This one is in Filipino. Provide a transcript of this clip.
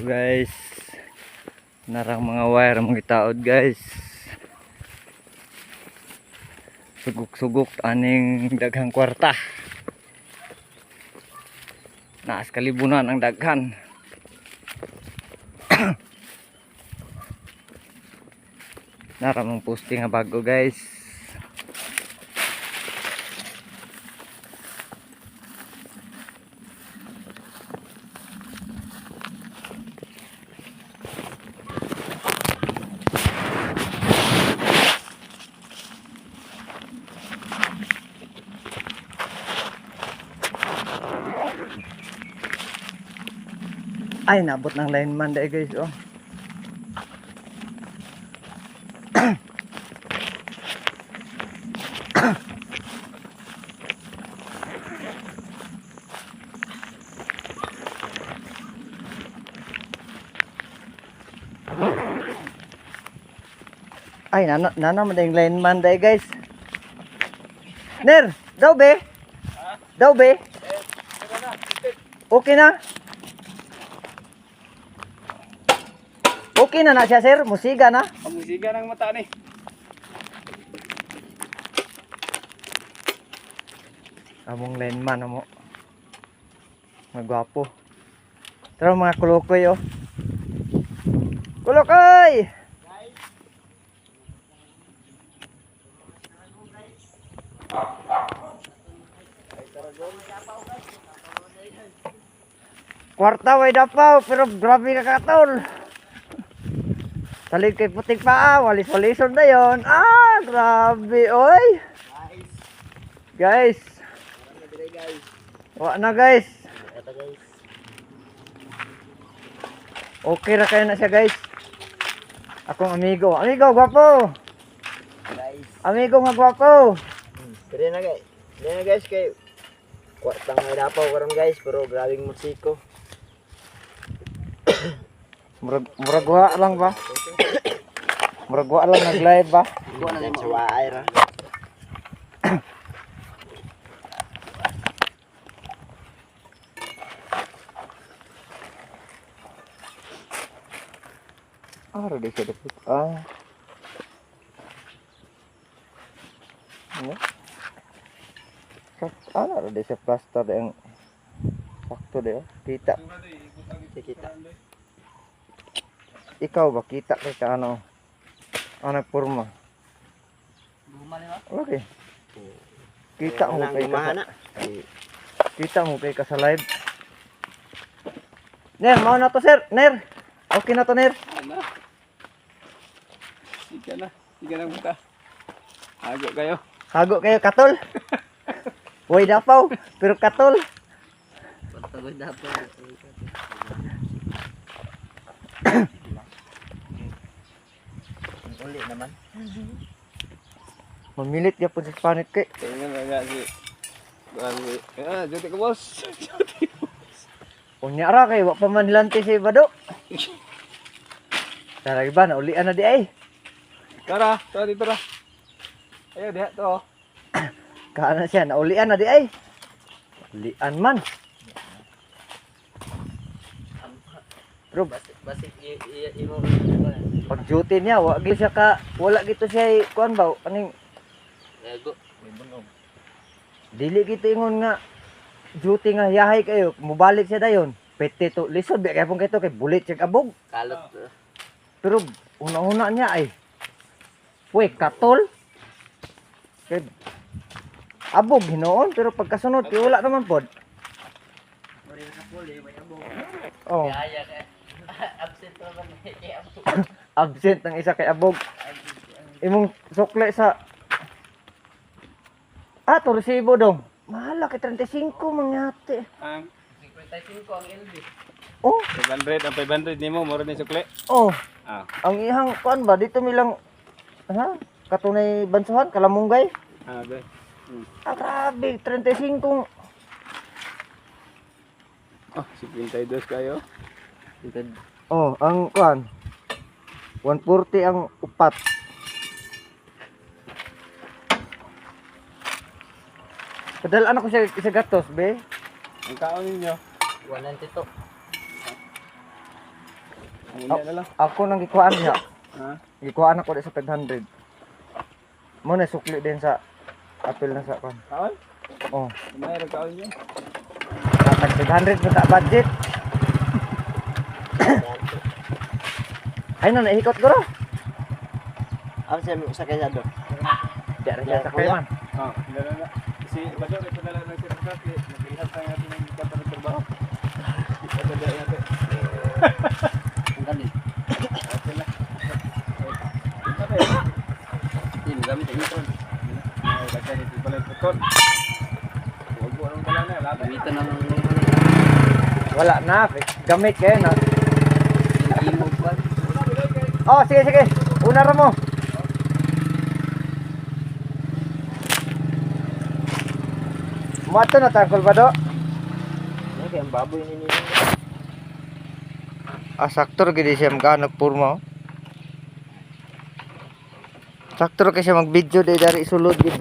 guys, narang mga wire mong itaod guys. Sugok-sugok aning daghang kwarta. Naas kalibunan ang daghan. Naramong posting nga bago guys. Ay, nabot ng lineman dahil guys, oh. Ay, nana madayang lineman dahil guys. Ner, daw be? Daw be? Okay na? Okay na siya sir, musiga na. Musiga ng mata ni. Among lineman amo. Magwapo. Pero mga kulokoy oh. Kulokoy! Kwarta way dapaw pero grabe ka katol. Talig kay puting paa, walis-walison na yun. Ah, grabe, oy. Guys. Wala na guys. Okay ra kayo na siya guys. Akong amigo. Amigo, gwapo. Amigo nga gwapo. Dire na guys. Dire na guys kay kwartang may dapaw karon guys pero grabing musiko. Murag wa lang ba? Murag wa lang nag-live ba? Ko na sa waay ra. Ah, ready siya dapat. Ah. Ano? Ano, ready siya plaster yang sakto deh. Kita. Kita. Ikaw ba kita kay ka ano? Ano porma? Gumal ba? Okay. Kita mo kay ka. Kita mo kay ka sa live. Ner, mau na to sir. Ner. Okay na to Ner. Ano? Sige na buka. Hago kayo. Hago kayo katol. Woy dapaw, pero katol. Pagod dapaw. Uli naman. Mamilit ya po si Spanik kay. Tingnan nga si. Jote ka boss. Unya ra kay wa pa man nilanti si Bado. Tara iba na ulian na di ay. Tara dito ra. Ayo diha to. Kana siya na ulian na di ay. Ulian man. Pero Basi imo pag duty niya wala gito siya kuan ba aning Ego. May bunog. dili gito ingon nga duty nga yahay kayo mubalik siya dayon. Pete to lisod bi kay pong kito kay bulit siya abog. Kalot. Pero una-una niya ay we katol. Kay abog hinoon pero pagkasunod kay wala naman pod. Mari na puli may abog. Oh, Kaya absent pa man kay abog. absent ng isa kay abog. Imong sukle sa to resibo dong. Mahala kay 35 mangyate. Ang 55 ang LB. Oh, 500 ang 500 nimo moro ni sukle. oh. Ah. Ang ihang kuan ba dito milang katunay bansuhan kalamunggay. Ah, be. Grabe 35. Oh, 52 kayo. Oh, ang kuan 140 ang upat. Padalaan ako sa gatos, be. Ang kaon ninyo 192. Hindi na lang. Ako nang gikuhaan niya. Ha? Gikuhaan ako di sa 500. Mo na sukli din sa apil na sa kan. Kaon? Oh, Mayroon kaon niya. tag 500 mo ta budget. Ay no naikot guro. Ako sa kayado. Di ra siya sa kay man. Ah, dala na. Si Bador ito dala na si Rosati. Nag-ihat tayo natin ng kwarta ng trabaho. Ito dala natin. Ang galing. Okay na. Ini gamit ang ipon. Ay, lagyan ito pala ito ton. Huwag mo anong dala na. Gamitan ng Wala na, gamit kayo na. imog pa. Oh, sige sige. Una ra mo. Muato na tangkol ba do? Ini kayak baboy ini. Sakto gid siya maghanap purma. Sakto kasi mag-video dari sulod gid.